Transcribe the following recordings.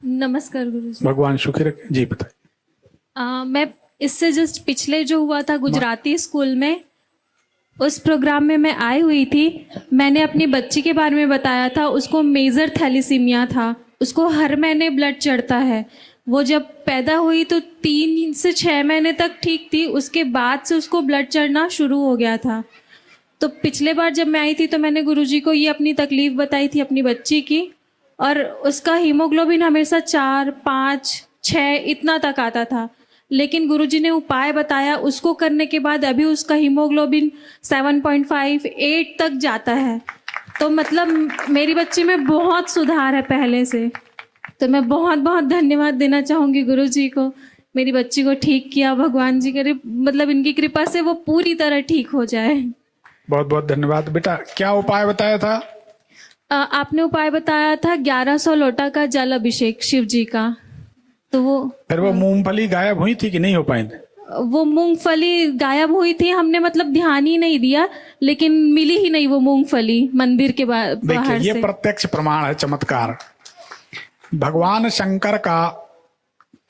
नमस्कार गुरुजी। भगवान सुखी रखे जी। बताइए। मैं इससे जस्ट पिछले जो हुआ था गुजराती स्कूल में, उस प्रोग्राम में मैं आई हुई थी। मैंने अपनी बच्ची के बारे में बताया था, उसको मेजर थैलीसीमिया था, उसको हर महीने ब्लड चढ़ता है। वो जब पैदा हुई तो 3 से 6 महीने तक ठीक थी, उसके बाद से उसको ब्लड चढ़ना शुरू हो गया था। तो पिछले बार जब मैं आई थी तो मैंने गुरुजी को ये अपनी तकलीफ बताई थी अपनी बच्ची की, और उसका हीमोग्लोबिन हमेशा 4, 5, 6 इतना तक आता था। लेकिन गुरुजी ने उपाय बताया, उसको करने के बाद अभी उसका हीमोग्लोबिन 7.5, 8 तक जाता है। तो मतलब मेरी बच्ची में बहुत सुधार है पहले से। तो मैं बहुत बहुत धन्यवाद देना चाहूँगी गुरुजी को। मेरी बच्ची को ठीक किया, भगवान जी करे मतलब इनकी कृपा से वो पूरी तरह ठीक हो जाए। बहुत बहुत धन्यवाद। बेटा क्या उपाय बताया था? आपने उपाय बताया था 1100 लोटा का जल अभिषेक शिव जी का। तो वो मूंगफली गायब हुई थी कि नहीं हो पाई थी? वो मूंगफली गायब हुई थी, हमने मतलब ध्यान ही नहीं दिया, लेकिन मिली ही नहीं वो मूंगफली मंदिर के बाहर देखिए, से। ये प्रत्यक्ष प्रमाण है, चमत्कार। भगवान शंकर का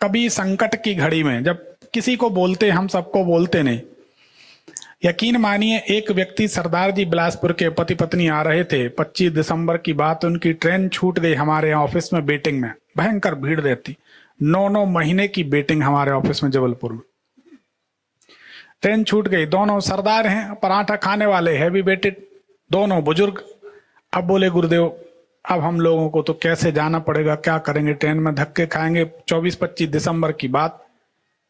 कभी संकट की घड़ी में जब किसी को बोलते, हम सबको बोलते नहीं। यकीन मानिए, एक व्यक्ति सरदार जी बिलासपुर के पति पत्नी आ रहे थे। 25 दिसंबर की बात, उनकी ट्रेन छूट गई। हमारे ऑफिस में वेटिंग में भयंकर भीड़ रहती, 9 महीने की वेटिंग हमारे ऑफिस में जबलपुर में। ट्रेन छूट गई। दोनों सरदार हैं, पराठा खाने वाले, हैवी वेटेड, दोनों बुजुर्ग। अब बोले गुरुदेव, अब हम लोगों को तो कैसे जाना पड़ेगा, क्या करेंगे, ट्रेन में धक्के खाएंगे। 24-25 दिसंबर की बात,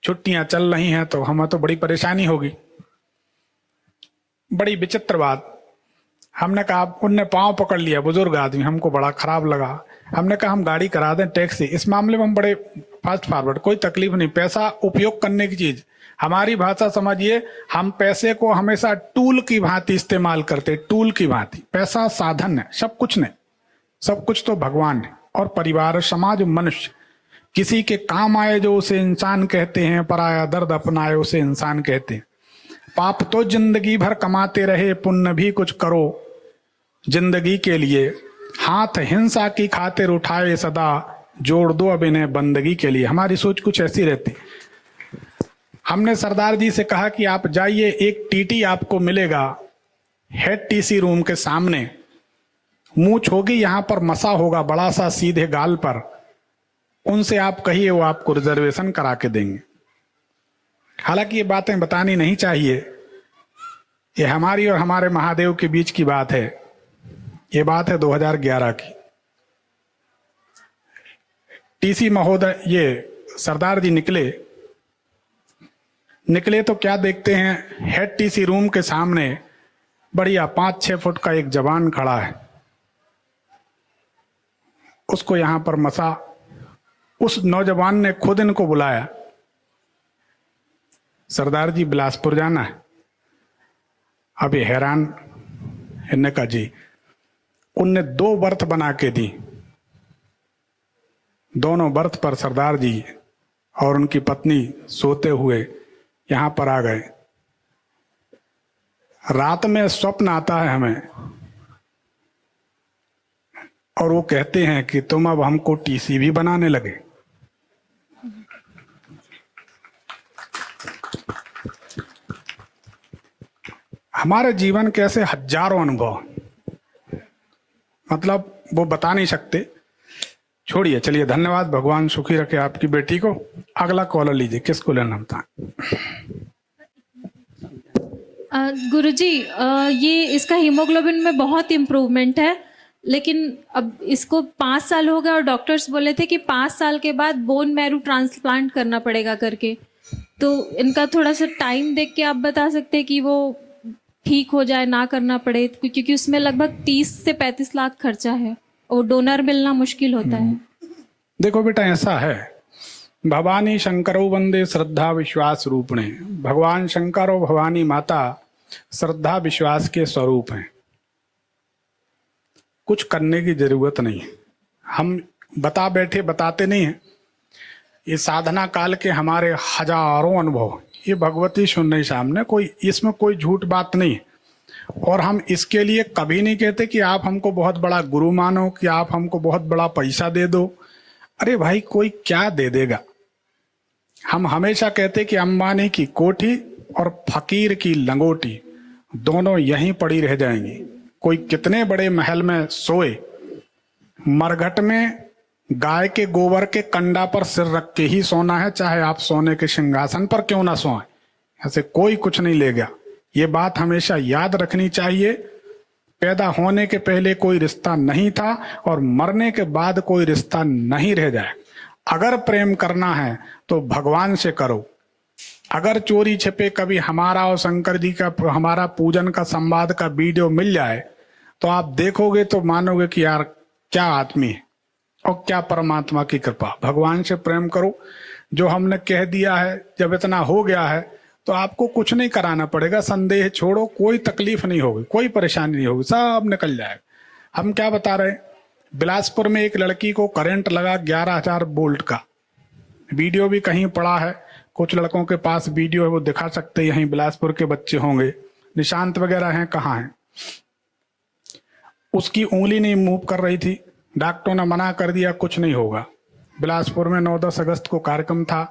छुट्टियां चल रही हैं, तो हमें तो बड़ी परेशानी होगी। बड़ी विचित्र बात। हमने कहा, उनने पांव पकड़ लिया, बुजुर्ग आदमी, हमको बड़ा खराब लगा। हमने कहा हम गाड़ी करा दें, टैक्सी। इस मामले में हम बड़े फास्ट फॉरवर्ड, कोई तकलीफ नहीं। पैसा उपयोग करने की चीज, हमारी भाषा समझिए, हम पैसे को हमेशा टूल की भांति इस्तेमाल करते। टूल की भांति। पैसा साधन है, सब कुछ नहीं। सब कुछ तो भगवान है, और परिवार, समाज, मनुष्य। किसी के काम आए जो उसे इंसान कहते हैं, पराया दर्द अपनाए उसे इंसान कहते हैं। पाप तो जिंदगी भर कमाते रहे, पुण्य भी कुछ करो जिंदगी के लिए। हाथ हिंसा की खातिर उठाए सदा, जोड़ दो अब इन्हें बंदगी के लिए। हमारी सोच कुछ ऐसी रहती। हमने सरदार जी से कहा कि आप जाइए, एक टीटी आपको मिलेगा हेड टीसी रूम के सामने, मूंछ होगी, यहां पर मसा होगा बड़ा सा सीधे गाल पर, उनसे आप कहिए, वो आपको रिजर्वेशन करा के देंगे। हालांकि ये बातें बतानी नहीं चाहिए, ये हमारी और हमारे महादेव के बीच की बात है। ये बात है 2011 की। टीसी महोदय, ये सरदार जी निकले तो क्या देखते हैं, हेड टीसी रूम के सामने बढ़िया 5-6 फुट का एक जवान खड़ा है। उसको यहां पर मसा, उस नौजवान ने खुद इनको बुलाया, सरदार जी बिलासपुर जाना है। अभी हैरान, इन्ने का जी, उनने 2 बर्थ बना के दी। दोनों बर्थ पर सरदार जी और उनकी पत्नी सोते हुए यहां पर आ गए। रात में स्वप्न आता है हमें, और वो कहते हैं कि तुम अब हमको टीसी भी बनाने लगे। हमारे जीवन के ऐसे हजारों अनुभव, मतलब वो बता नहीं सकते। छोड़िए, चलिए, धन्यवाद। भगवान सुखी रखे आपकी बेटी को। अगला कॉलर लीजिए, किसको लेना था? गुरुजी, ये इसका हीमोग्लोबिन में बहुत इम्प्रूवमेंट है, लेकिन अब इसको 5 साल हो गए और डॉक्टर्स बोले थे कि 5 साल के बाद बोन मैरू ट्रांसप्लांट करना पड़ेगा करके। तो इनका थोड़ा सा टाइम देख के आप बता सकते हैं कि वो ठीक हो जाए, ना करना पड़े, क्योंकि उसमें लगभग 30 से 35 लाख खर्चा है और डोनर मिलना मुश्किल होता है। देखो बेटा, ऐसा है, भवानी शंकरो वंदे श्रद्धा विश्वास रूपणे। भगवान शंकर और भवानी माता श्रद्धा विश्वास के स्वरूप हैं। कुछ करने की जरूरत नहीं है, हम बता बैठे, बताते नहीं हैं। ये साधना काल के हमारे हजारों अनुभव, ये भगवती सुन रही सामने, कोई इसमें कोई झूठ बात नहीं है। और हम इसके लिए कभी नहीं कहते कि आप हमको बहुत बड़ा गुरु मानो, कि आप हमको बहुत बड़ा पैसा दे दो, अरे भाई कोई क्या दे देगा। हम हमेशा कहते कि अंबानी की कोठी और फकीर की लंगोटी दोनों यहीं पड़ी रह जाएंगी। कोई कितने बड़े महल में सोए, मरघट में गाय के गोबर के कंडा पर सिर रख के ही सोना है, चाहे आप सोने के सिंहासन पर क्यों ना सोएं। ऐसे कोई कुछ नहीं ले गया। ये बात हमेशा याद रखनी चाहिए। पैदा होने के पहले कोई रिश्ता नहीं था और मरने के बाद कोई रिश्ता नहीं रह जाए। अगर प्रेम करना है तो भगवान से करो। अगर चोरी छिपे कभी हमारा और शंकर जी का, हमारा पूजन का, संवाद का वीडियो मिल जाए तो आप देखोगे तो मानोगे कि यार क्या आदमी है और क्या परमात्मा की कृपा। भगवान से प्रेम करो। जो हमने कह दिया है, जब इतना हो गया है तो आपको कुछ नहीं कराना पड़ेगा। संदेह छोड़ो, कोई तकलीफ नहीं होगी, कोई परेशानी नहीं होगी, सब निकल जाएगा। हम क्या बता रहे हैं, बिलासपुर में एक लड़की को करंट लगा 11,000 वोल्ट का। वीडियो भी कहीं पड़ा है, कुछ लड़कों के पास वीडियो है, वो दिखा सकते हैं। यहीं बिलासपुर के बच्चे होंगे, निशांत वगैरह हैं, कहाँ हैं। उसकी उंगली नहीं मूव कर रही थी, डॉक्टरों ने मना कर दिया कुछ नहीं होगा। बिलासपुर में 9-10 अगस्त को कार्यक्रम था,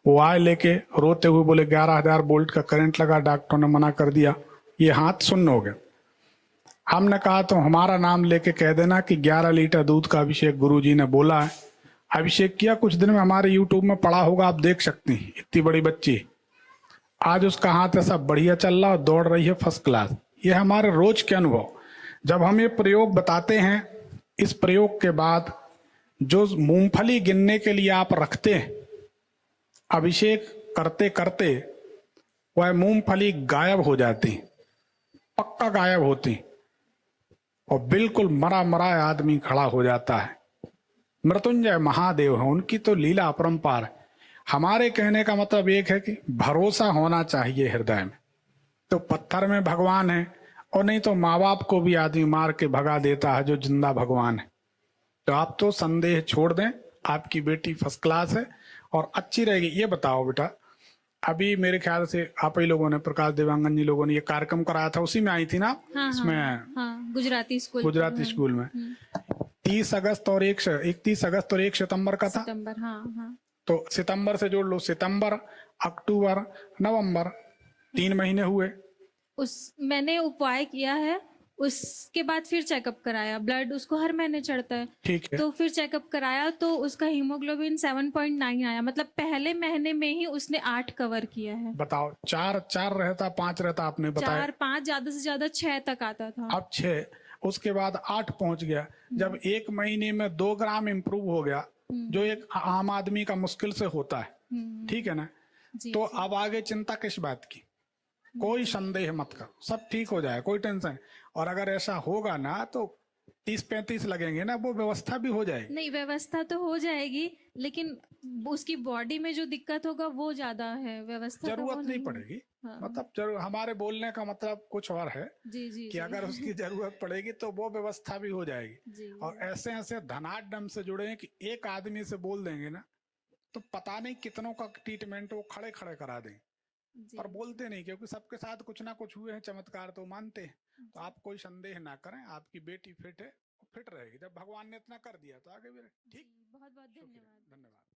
वो आए लेके रोते हुए, बोले 11,000 वोल्ट का करंट लगा, डॉक्टरों ने मना कर दिया, ये हाथ सुन्न हो गए। हमने कहा तो हमारा नाम लेके कह देना कि 11 लीटर दूध का अभिषेक गुरुजी ने बोला है। अभिषेक किया, कुछ दिन में हमारे यूट्यूब में पड़ा होगा, आप देख सकते हैं। इतनी बड़ी बच्ची, आज उसका हाथ ऐसा बढ़िया चल रहा, दौड़ रही है फर्स्ट क्लास। ये हमारे रोज के अनुभव। जब हम ये प्रयोग बताते हैं, इस प्रयोग के बाद जो मूंगफली गिनने के लिए आप रखते हैं, अभिषेक करते करते वह मूंगफली गायब हो जाती, पक्का गायब होती, और बिल्कुल मरा मरा आदमी खड़ा हो जाता है। मृत्युंजय महादेव है, उनकी तो लीला अपरंपार है। हमारे कहने का मतलब एक है कि भरोसा होना चाहिए हृदय में। तो पत्थर में भगवान है, और नहीं तो माँ बाप को भी आदमी मार के भगा देता है जो जिंदा भगवान है। तो आप तो संदेह छोड़ दें, आपकी बेटी फर्स्ट क्लास है और अच्छी रहेगी। ये बताओ बेटा, अभी मेरे ख्याल से आप ही लोगों ने, प्रकाश देवांगन जी लोगों ने ये कार्यक्रम कराया था, उसी में आई थी ना? हाँ, इसमें हाँ, गुजराती स्कूल में 30 अगस्त और 31 अगस्त और 1 सितंबर का था। सितंबर, हाँ, हाँ। तो सितंबर से जोड़ लो, सितंबर, अक्टूबर, नवंबर, 3 महीने हुए। मैंने उपाय किया है, उसके बाद फिर चेकअप कराया। ब्लड उसको हर महीने चढ़ता है, ठीक है। तो फिर चेकअप कराया तो उसका हीमोग्लोबिन 7.9 आया। मतलब पहले महीने में ही उसने 8 कवर किया है। बताओ, 4 रहता, 5 रहता, आपने बताया 4-5, ज्यादा से ज्यादा 6 तक आता था। अब 6, उसके बाद 8 पहुंच गया। जब 1 महीने में 2 ग्राम इंप्रूव हो गया, जो एक आम आदमी का मुश्किल से होता है, ठीक है ना? तो अब आगे चिंता किस बात की? कोई संदेह मत करो, सब ठीक हो जाए, कोई टेंशन। और अगर ऐसा होगा ना तो 30-35 लगेंगे ना, वो व्यवस्था भी हो जाएगी। नहीं, व्यवस्था तो हो जाएगी, लेकिन उसकी बॉडी में जो दिक्कत होगा वो ज्यादा है। व्यवस्था जरूरत नहीं पड़ेगी। हाँ। मतलब जरूर, हमारे बोलने का मतलब कुछ और है जी कि अगर उसकी जरूरत पड़ेगी तो वो व्यवस्था भी हो जाएगी। जी। और ऐसे ऐसे धनाढ्य से जुड़े हैं कि एक आदमी से बोल देंगे ना तो पता नहीं कितनों का ट्रीटमेंट वो खड़े खड़े करा दें, पर बोलते नहीं, क्योंकि सबके साथ कुछ ना कुछ हुए हैं चमत्कार, तो मानते हैं। तो आप कोई संदेह ना करें, आपकी बेटी फिट है, फिट रहेगी। जब भगवान ने इतना कर दिया तो आगे भी ठीक। बहुत बहुत धन्यवाद। धन्यवाद।